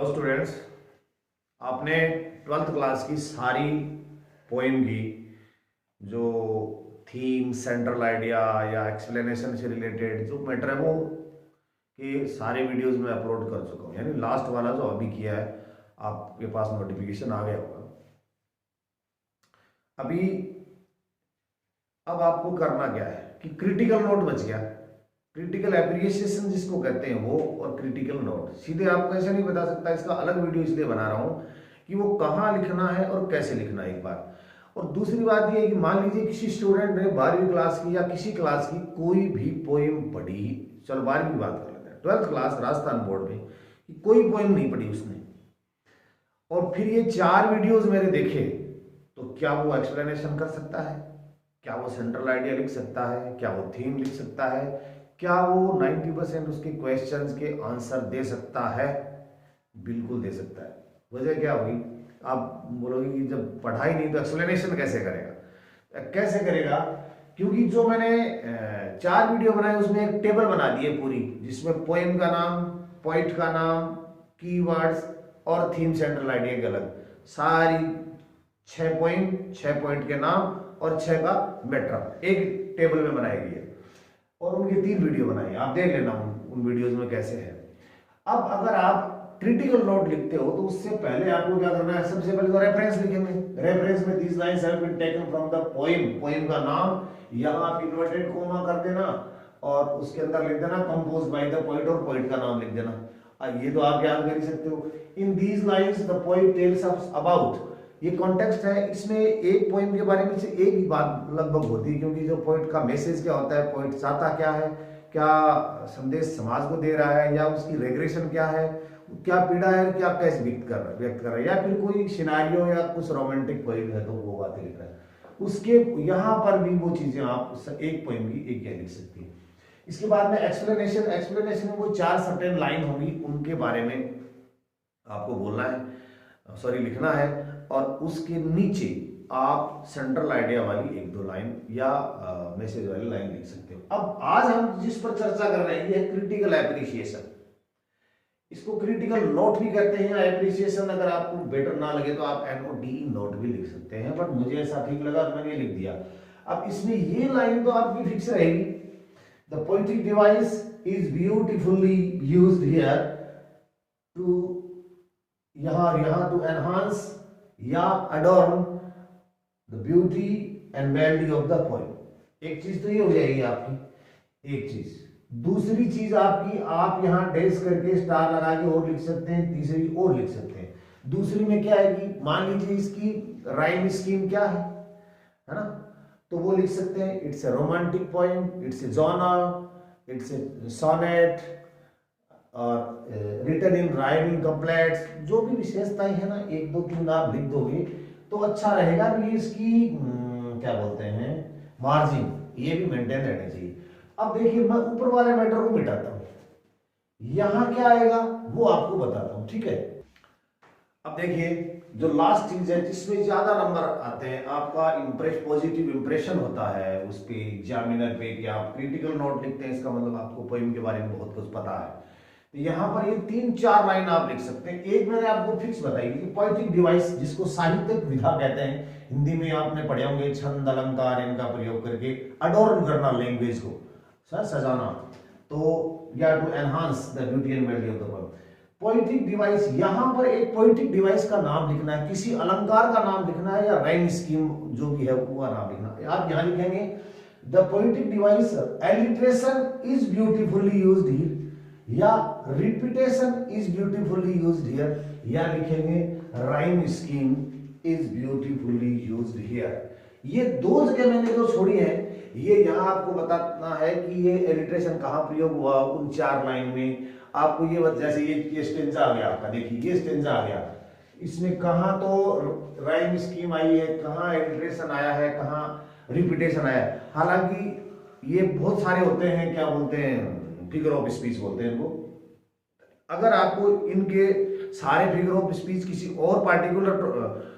Students, आपने twelfth class की सारी पोएम की जो थीम, सेंट्रल आइडिया या एक्सप्लेनेशन से रिलेटेड जो मैटर है वो के सारे वीडियोस में अपलोड कर चुका हूँ। यानी लास्ट वाला जो अभी किया है आपके पास नोटिफिकेशन आ गया होगा। अभी अब आपको करना क्या है कि क्रिटिकल नोट बच गया, क्रिटिकल एप्रिसिएशन जिसको कहते हैं वो, और क्रिटिकल नोट सीधे आपको ऐसे नहीं बता सकता। इसका अलग वीडियो इसलिए बना रहा हूं कि वो कहाँ लिखना है और कैसे लिखना है एक बार। और दूसरी बात ये है कि मान लीजिए किसी स्टूडेंट ने 12वीं क्लास की या किसी क्लास की कोई भी पोएम पढ़ी, चलो 12वीं की बात कर लेते हैं, 12th क्लास राजस्थान बोर्ड में कोई पोएम नहीं पढ़ी उसने, और फिर ये 4 वीडियोज मेरे देखे, तो क्या वो एक्सप्लेनेशन कर सकता है? क्या वो सेंट्रल आइडिया लिख सकता है? क्या वो थीम लिख सकता है? क्या वो 90% उसके क्वेश्चंस के आंसर दे सकता है? बिल्कुल दे सकता है। वजह क्या होगी? आप बोलोगे कि जब पढ़ाई नहीं तो एक्सप्लेनेशन कैसे करेगा? कैसे करेगा? क्योंकि जो मैंने 4 वीडियो बनाए उसमें एक टेबल बना दी है पूरी, जिसमें पोएम का नाम, पोइट का नाम, कीवर्ड्स और थीम, सेंट्रल आइडिया के अलग सारी 6 पॉइंट, 6 पॉइंट के नाम और 6 का मैटर एक टेबल में बनाई गई है। और उनकी 3 वीडियो बनाई, आप देख लेना उन वीडियोज में कैसे है। अब अगर आप क्रिटिकल नोट लिखते हो तो उससे पहले आपको क्या करना है? सबसे पहले तो रेफरेंस लिखेंगे। रेफरेंस में this lines have been taken from the poem, poem का नाम यहाँ आप इन्वर्टेड कोमा कर देना और उसके अंदर लिख देना कंपोज बाय द पोएट, और पोएट का नाम लिख देना। ये तो आप याद कर ही सकते हो। In these lines the poet tells us about, ये कॉन्टेक्स्ट है, इसमें एक पोएम के बारे में से एक ही बात लगभग होती है, क्योंकि जो पोएट का मैसेज क्या होता है, पोएट चाहता क्या है, क्या संदेश समाज को दे रहा है, या उसकी रेग्रेशन क्या है, क्या पीड़ा है, क्या कैसे व्यक्त कर रहा है, या फिर कोई सिनारियो या कुछ रोमांटिक पोएम है तो वो बातें लिख रहा है। उसके यहाँ पर भी वो चीजें आप एक पोएम की एक क्या लिख सकती है। इसके बाद में एक्सप्लेनेशन, एक्सप्लेनेशन में वो 4 सर्टेन लाइन होंगी, उनके बारे में आपको बोलना है, सॉरी लिखना है, और उसके नीचे आप सेंट्रल आइडिया वाली 1-2 लाइन या मैसेज वाली लाइन लिख सकते हो। अब आज हम जिस पर चर्चा कर रहे हैं ये है क्रिटिकल एप्रिसिएशन। इसको क्रिटिकल नोट भी कहते हैं, एप्रिसिएशन अगर आपको बेटर ना लगे तो आप NOTE नोट भी लिख सकते हैं, बट मुझे ऐसा ठीक लगा तो मैंने ये लिख दिया। अब इसमें ये लाइन तो आपकी फिक्स रहेगी, the poetic device is beautifully used here to, यहाँ टू एनहांस या adorn the beauty and melody of the poem. एक चीज तो ये हो जाएगी आपकी, एक चीज। दूसरी चीज आपकी, आप यहाँ डैश करके स्टार लगा के और लिख सकते हैं, तीसरी और लिख सकते हैं। दूसरी में क्या है कि मान लीजिए इसकी राइम स्कीम क्या है ना, तो वो लिख सकते हैं it's a romantic poem, it's a genre, it's a sonnet, और रिटन इन राइमिंग कपलेट्स। जो भी विशेषताएं है ना, 1, 2, 3 आप लिख दोगे तो अच्छा रहेगा। कि इसकी क्या बोलते हैं, मार्जिन, ये भी मेंटेन रहनी चाहिए। अब देखिए मैं ऊपर वाले मैटर को मिटाता हूं, यहां क्या आएगा वो आपको बताता हूं, ठीक है। अब देखिए जो लास्ट चीज है जिसमें ज्यादा नंबर आते हैं, आपका पॉजिटिव इंप्रेशन होता है उस पे एग्जामिनर पे, कि आप क्रिटिकल नोट लिखते हैं, इसका मतलब आपको पोएम के बारे में बहुत कुछ पता है। तो यहाँ पर ये 3-4 लाइन आप लिख सकते हैं। एक मैंने आपको फिक्स बताई कि पोएटिक डिवाइस, जिसको साहित्यिक विधा कहते हैं, हिंदी में आपने पढ़े होंगे, छंद अलंकार इनका प्रयोग करके अडोर्न करना लैंग्वेज को, सजाना, तो या to enhance the beauty and melody of the poem. Poetic device, यहां पर एक पोएटिक डिवाइस का नाम लिखना है, किसी अलंकार का नाम लिखना है, या राइम स्कीम जो भी है वो नाम लिखना है। आप यहां लिखेंगे the poetic device alliteration is beautifully used here, या repetition is beautifully used here, या लिखेंगे rhyme scheme is beautifully used here. ये 2 जगह मैंने जो छोड़ी है, ये यहां आपको बताना है कि ये एलिट्रेशन कहां प्रयोग हुआ उन 4 लाइन में। आपको ये जैसे ये स्टेंजा आ गया आपका, देखिए ये स्टेंजा आ गया, इसमें कहां तो राइम स्कीम आई है, कहां एलिट्रेशन आया है, कहां रिपीटेशन आया है। हालांकि ये बहुत सारे होते हैं, क्या बोलते हैं, फिगर ऑफ स्पीच बोलते हैं इनको। अगर आपको इनके सारे फिगर ऑफ स्पीच किसी और पार्टिकुलर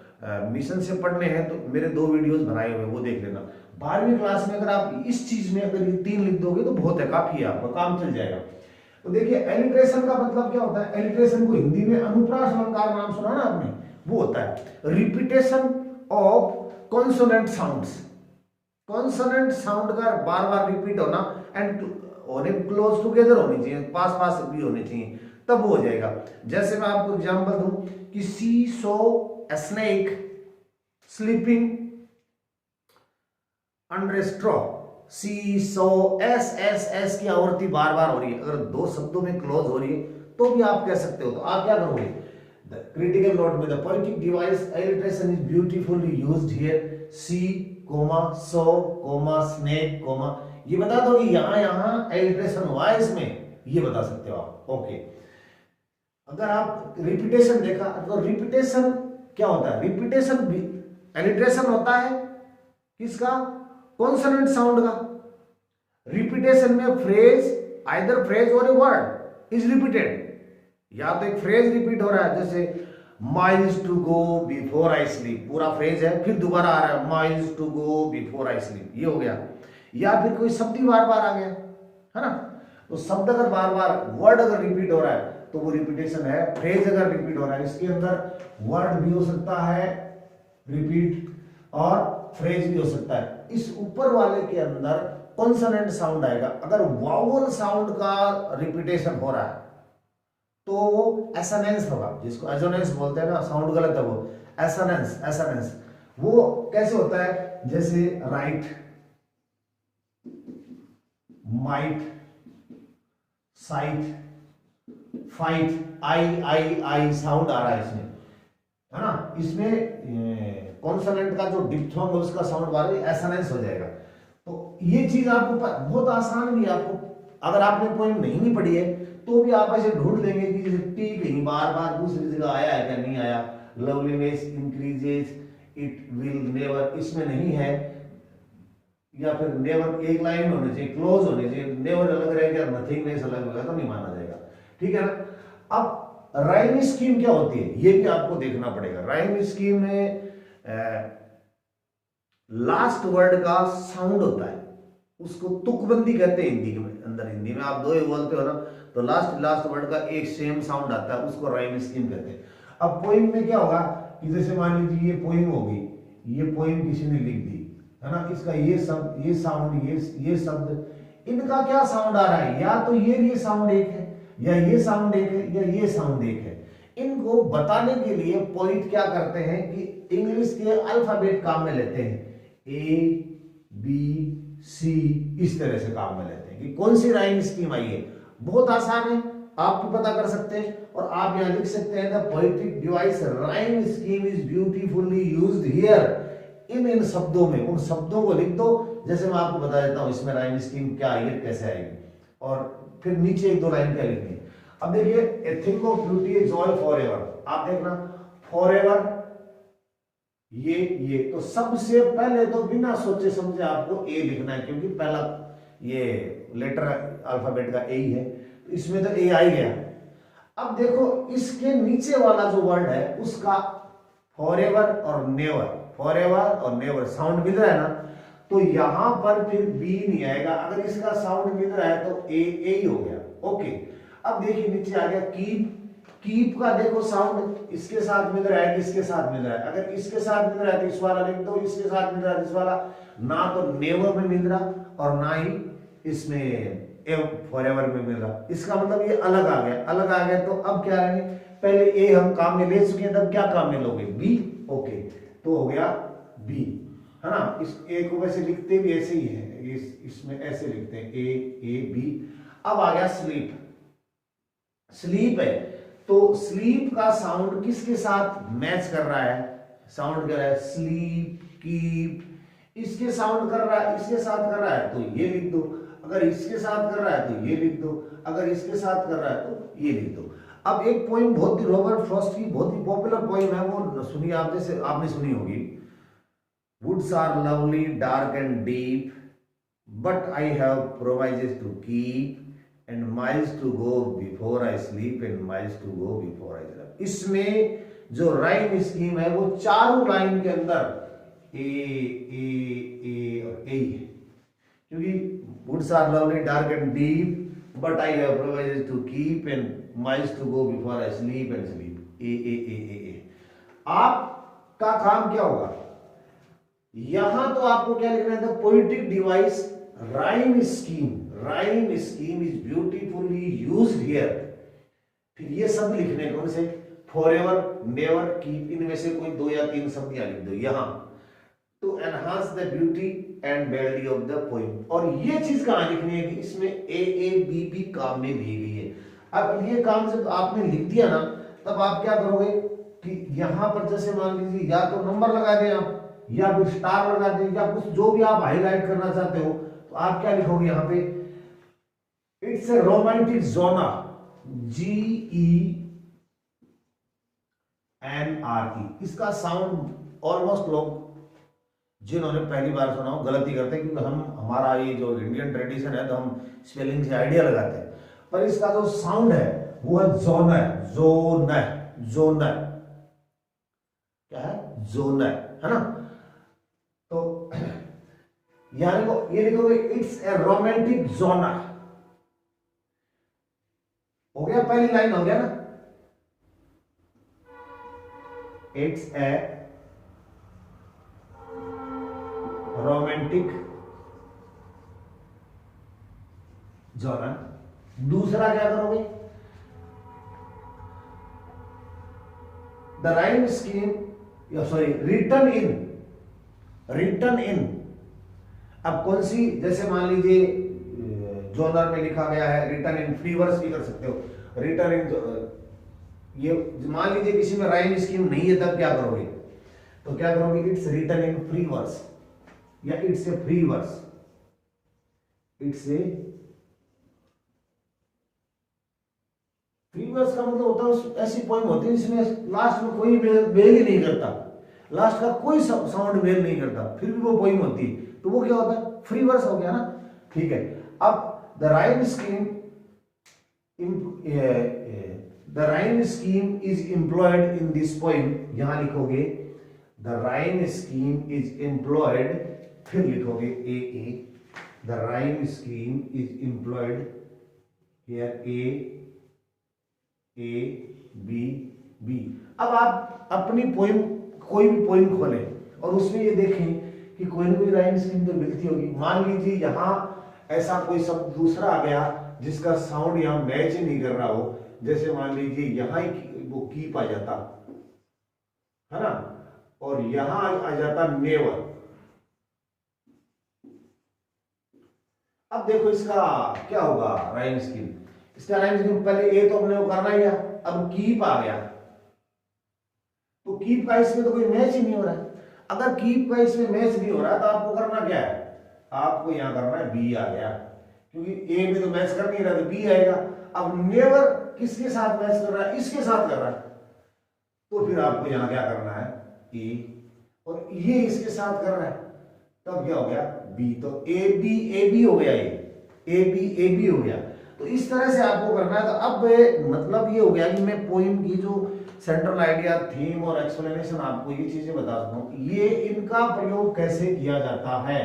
मिशन से पढ़ने हैं तो मेरे 2 वीडियोस बनाए हुए वो देख लेना। 12वीं क्लास में अगर आप इस चीज में अगर ये 3 लिख दोगे तो बहुत है, काफी है, आपका काम चल जाएगा। तो देखिए एलिट्रेशन का मतलब क्या होता है, एलिट्रेशन को हिंदी में अनुप्रास अलंकार नाम सुना ना आपने, वो होता है repetition of consonant sounds. Consonant sound का बार बार रिपीट होना एंड होने क्लोज टुगेदर होनी चाहिए, पास पास भी होनी चाहिए, तब वो हो जाएगा। जैसे मैं आपको एग्जांपल दूं कि see saw a snake sleeping under straw, see saw s s s की आवृत्ति बार बार हो रही है, अगर दो शब्दों में क्लोज हो रही है तो भी आप कह सकते हो। तो आप क्या करोगे, द क्रिटिकल नोट में the poetic device alliteration is beautifully used here, see comma so comma snake comma, ये बता दो कि यहां यहां एलिट्रेशन हुआ है इसमें, ये बता सकते हो आप। ओके, अगर आप रिपीटेशन देखा तो रिपीटेशन क्या होता है, रिपीटेशन भी एलिट्रेशन होता है किसका, कॉन्सोनेंट साउंड का। रिपीटेशन में फ्रेज आइदर फ्रेज और ए वर्ड इज रिपीटेड, या तो एक फ्रेज रिपीट हो रहा है, जैसे miles to go before I sleep, पूरा फ्रेज है फिर दोबारा आ रहा है miles to go before I sleep, ये हो गया। या फिर कोई शब्द ही बार बार आ गया है ना, तो शब्द अगर बार बार वर्ड अगर रिपीट हो रहा है तो वो रिपीटेशन है। फ्रेज अगर रिपीट हो रहा है, इसके अंदर वर्ड भी हो सकता है रिपीट और फ्रेज भी हो सकता है। इस ऊपर वाले के अंदर कॉन्सोनेंट साउंड आएगा। अगर वावल साउंड का रिपीटेशन हो रहा है तो वो एसोनेंस होगा, जिसको एसोनेंस बोलते हैं ना, साउंड गलत है वो, एसोनेंस। एसोनेंस वो कैसे होता है, जैसे right, might, site, fight, I I I sound आ रहा है इसमें, है ना, इसमें कॉन्सोनेंट का जो डिप्थोंग है उसका साउंड बार एसोनेंस हो जाएगा। तो ये चीज आपको बहुत आसान भी, आपको अगर आपने पोएम नहीं पढ़ी है तो भी आप ऐसे ढूंढ लेंगे कि जैसे टी कहीं बार बार दूसरी जगह आया है क्या, नहीं आया, loveliness increases it will never, इसमें नहीं है, या फिर नेवर एक लाइन होनी चाहिए, क्लोज होनी चाहिए, नेवर अलग रहेगा, नथिंगनेस अलग होगा तो नहीं माना जाएगा, ठीक है ना। अब राइम स्कीम क्या होती है ये भी आपको देखना पड़ेगा। राइम स्कीम में लास्ट वर्ड का साउंड होता है, उसको तुकबंदी कहते हैं हिंदी में, अंदर हिंदी में आप दो ही बोलते हो ना, तो लास्ट वर्ड का एक सेम साउंड आता है, उसको राइम स्कीम कहते हैं। अब पोइम में क्या होगा कि जैसे मान लीजिए ये पोइम होगी, ये पोइम किसी ने लिख दी है ना, इसका ये शब्द, ये साउंड, ये शब्द, इनका क्या साउंड आ रहा है, या तो ये साउंड एक है, या ये साउंड एक है, या ये साउंड एक है। इनको बताने के लिए पोइट क्या करते हैं कि इंग्लिश के अल्फाबेट काम में लेते हैं, ए बी सी, इस तरह से काम में लेते हैं कि कौन सी राइम स्कीम आई है। बहुत आसान है, आप भी पता कर सकते हैं और आप यहां लिख सकते हैं the poetic device rhyme scheme is beautifully used here. इन शब्दों में उन शब्दों को लिख दो, जैसे मैं आपको बता देता हूं इसमें राइम स्कीम क्या आएगी, कैसे आएगी, और फिर नीचे एक दो लाइन क्या लिखनी है। अब देखिए a thing of beauty is Joy for ever, आप देखना फॉर एवर, ये तो सबसे पहले तो बिना सोचे समझे आपको ए लिखना है, क्योंकि पहला ये लेटर अल्फाबेट का ए ही है, तो इसमें तो ए आ ही गया। अब देखो इसके नीचे वाला जो वर्ड है उसका फॉरएवर और नेवर, फॉरएवर और नेवर साउंड मिल रहा है ना, तो यहां पर फिर बी नहीं आएगा। अगर इसका साउंड मिल रहा है तो ए ही हो गया। ओके, अब देखिए नीचे आ गया कीप, कीप का देखो साउंड इसके साथ मिल रहा है कि इसके साथ मिल रहा है, अगर इसके साथ मिल रहा है तो इस वाला लिख दो, इसके साथ मिल रहा है इस वाला, ना तो नेवर में मिल रहा और ना ही इसमें फॉरएवर में मिल रहा, इसका मतलब ये अलग आ गया। अलग आ गया तो अब क्या रहेंगे, पहले ए हम काम में ले चुके हैं, तब क्या काम में लोगे, बी। ओके, तो हो गया बी, है ना। इस ए को वैसे लिखते भी ऐसे ही है, इसमें ऐसे लिखते हैं ए बी। अब आ गया स्लीप, स्लीप है तो स्लीप का साउंड किसके साथ मैच कर रहा है, साउंड कर रहा है स्लीप, कीप, इसके साउंड कर रहा है, इसके साथ कर रहा है तो ये लिख दो, अगर इसके साथ कर रहा है तो ये लिख दो, अगर इसके साथ कर रहा है तो ये लिख दो। अब एक पोइम बहुत ही रॉबर्ट फ्रॉस्ट की बहुत ही पॉपुलर पोइम है, वो सुनिए आप, जैसे आपने सुनी होगी, woods are lovely dark and deep but I have promises to keep and miles to go before I sleep and miles to go before I sleep. इसमें जो राइम स्कीम है वो चारों लाइन के अंदर ए और ए है, क्योंकि woods are lovely dark and deep but I have provided to keep and miles to go before I sleep and sleep a. आपका काम क्या होगा, यहां तो आपको क्या लिखना है, the poetic device rhyme scheme is beautifully used here. फिर ये सब लिखने कौन से, फॉरएवर, नेवर, कीप, इनमें से कोई 2 या 3 शब्द यहाँ लिख दो यहां, to enhance the beauty and melody of the poem. और ये चीज कहां लिखनी है कि इसमें ए बी काम में दी गई है। अब ये काम जब आपने लिख दिया ना, तब आप क्या करोगे कि यहां पर जैसे मान लीजिए या तो नंबर लगा दें आप, या फिर स्टार लगा दें, या कुछ जो भी आप हाईलाइट करना चाहते हो, तो आप क्या लिखोगे यहां पे, it's a romantic genre, GENRE। इसका साउंड ऑलमोस्ट लोग जिन्होंने पहली बार सुना हो गलती करते हैं, क्योंकि हमारा ये जो इंडियन ट्रेडिशन है तो हम स्पेलिंग से आइडिया लगाते हैं, पर इसका जो साउंड है वो है जोनर क्या है, जोनर, है ना। तो यहां को ये लिखोगे, इट्स ए रोमांटिक जोनर। हो गया, पहली लाइन हो गया ना, इट्स ए रोमांटिक जॉनर। दूसरा क्या करोगे, the rhyme scheme, sorry, written in. अब कौन सी, जैसे मान लीजिए जॉनर में लिखा गया है रिटन इन, फ्री वर्स भी कर सकते हो, रिटन इन। ये मान लीजिए किसी में राइम स्कीम नहीं है, तब क्या करोगे, तो क्या करोगे, it's written in free verse, या it's a free verse, it's a free verse का मतलब होता है ऐसी पोइम होती है जिसमें लास्ट में कोई मेल ही नहीं करता, लास्ट का कोई साउंड मेल नहीं करता, फिर भी वो पोइम होती है, तो वो क्या होता है, फ्री वर्स हो गया ना। ठीक है, अब the rhyme scheme is employed in this poem. यहां लिखोगे the rhyme scheme is employed, फिर लिखोगे a, the rhyme scheme is employed here a b. अब आप अपनी पोइम, कोई भी पोइम खोलें और उसमें ये देखें कि कोई ना कोई राइम स्कीम तो मिलती होगी। मान लीजिए यहां ऐसा कोई शब्द दूसरा आ गया जिसका साउंड यहां मैच ही नहीं कर रहा हो, जैसे मान लीजिए यहां ही वो कीप आ जाता है ना, और यहां आ जाता नेवर। अब देखो इसका क्या होगा राइम स्कीम, इसका राइम स्कीम, पहले ए तो हमने वो करना ही है, अब कीप आ गया, तो कीप का इसमें तो कोई मैच ही नहीं हो रहा है। अगर कीप का इसमें मैच नहीं हो रहा है तो आपको करना क्या है, आपको यहां करना है बी आ गया, क्योंकि ए में तो मैच कर नहीं रहा तो बी आएगा। अब नेवर किसके साथ मैच कर रहा है, इसके साथ कर रहा है, तो फिर आपको यहां क्या करना है ए, और ये इसके साथ कर रहा है, तब क्या हो गया बी, तो ए बी हो गया, ये ए बी हो गया। तो इस तरह से आपको करना है। तो अब मतलब ये हो गया कि मैं पोइम की जो सेंट्रल आइडिया, थीम और एक्सप्लेनेशन आपको ये चीजें बता सकता हूं, ये इनका प्रयोग कैसे किया जाता है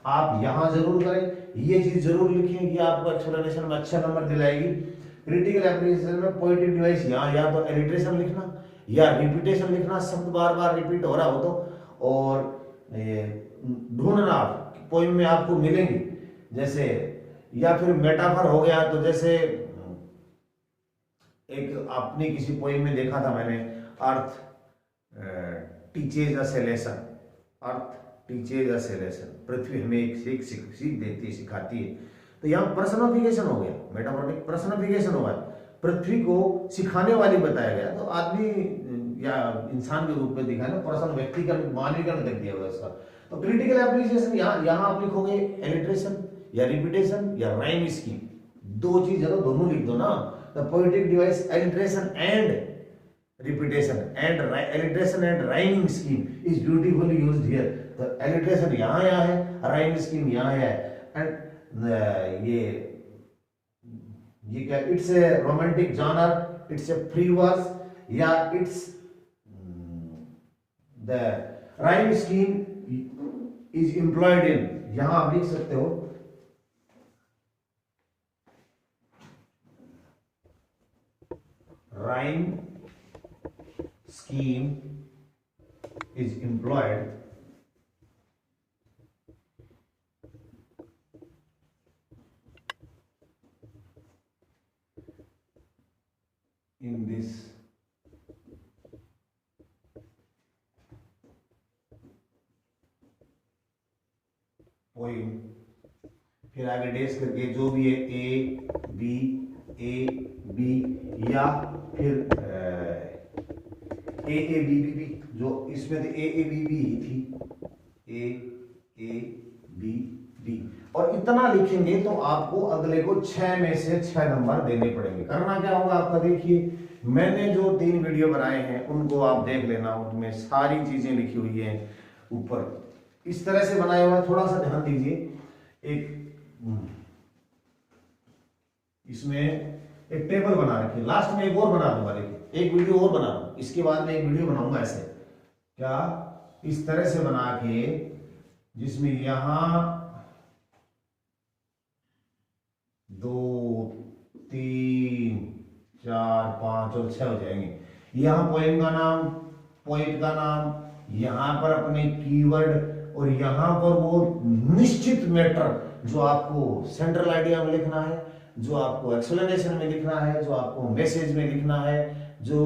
आप यहां जरूर करें, ये चीज जरूर लिखें कि आपको एक्सप्लेनेशन में अच्छा नंबर दिलाएगी। क्रिटिकल एप्लीकेशन में पोएटिक डिवाइस यहाँ या तो एलिट्रेशन लिखना या रिपीटेशन लिखना, शब्द बार बार रिपीट हो रहा हो तो, और ढूंढना पोइम में आपको मिलेंगी, जैसे या फिर मेटाफर हो गया, तो जैसे एक आपने किसी पोइम में देखा था मैंने, earth teaches us a lesson, earth teaches us a lesson, पृथ्वी हमें एक सीख देती है, सिखाती है। तो यहाँ पर्सनिफिकेशन हो गया, मेटाफोरिक पर्सनिफिकेशन हुआ है, पृथ्वी को सिखाने वाली बताया गया, तो आदमी या इंसान के रूप में दिखाना, पर्सन व्यक्तिगत मानवीकरण कर दिया हुआ इसका। तो क्रिटिकल एप्लीकेशन यहाँ आप लिखोगे एलिट्रेशन या रिपीटेशन या राइम स्कीम, दो चीज है तो दोनों लिख दो ना। The poetic device alliteration and repetition and alliteration and rhyming scheme is beautifully used here. तो एलिट्रेशन यहाँ है, राइम स्कीम यहाँ है, एंड ये क्या, it's a romantic genre, it's a free verse, या it's the rhyme scheme is employed in, यहां आप लिख सकते हो rhyme scheme is employed in this poem। फिर आगे डेस करके जो भी है ए बी या फिर ए बी बी, जो इसमें तो ए बी बी ही थी, ए बी बी, और इतना लिखेंगे तो आपको अगले को 6 में से 6 नंबर देने पड़ेंगे। करना क्या होगा आपका, देखिए मैंने जो 3 वीडियो बनाए हैं उनको आप देख लेना, उनमें सारी चीजें लिखी हुई हैं ऊपर, इस तरह से बनाया हुआ है। थोड़ा सा ध्यान दीजिए, एक इसमें एक टेबल बना रखी है, लास्ट में एक और बना दूंगा, देखिए एक वीडियो और बना दूंगा, इसके बाद में एक वीडियो बनाऊंगा ऐसे, क्या इस तरह से बना के, जिसमें यहां 2 3 4 5 और 6 हो जाएंगे। यहां पोएम का नाम, पोएट का नाम, यहां पर अपने कीवर्ड, और यहां पर वो निश्चित मैटर जो आपको सेंट्रल आइडिया में लिखना है, जो आपको एक्सप्लेनेशन में लिखना है, जो आपको मैसेज में लिखना है, जो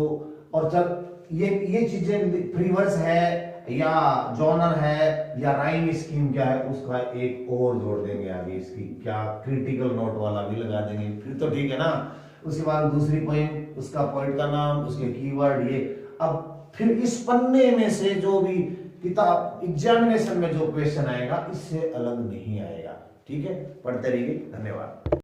और जब ये चीजें प्रीवर्स है या जॉनर है या राइम स्कीम क्या है, उसका एक और जोड़ देंगे आगे, इसकी क्या क्रिटिकल नोट वाला भी लगा देंगे, फिर तो ठीक है ना। उसके बाद दूसरी पोएम, उसका पोएट का नाम, उसके कीवर्ड, ये अब फिर इस पन्ने में से जो भी किताब एग्जामिनेशन में जो क्वेश्चन आएगा इससे अलग नहीं आएगा। ठीक है, पढ़ते रहिए, धन्यवाद।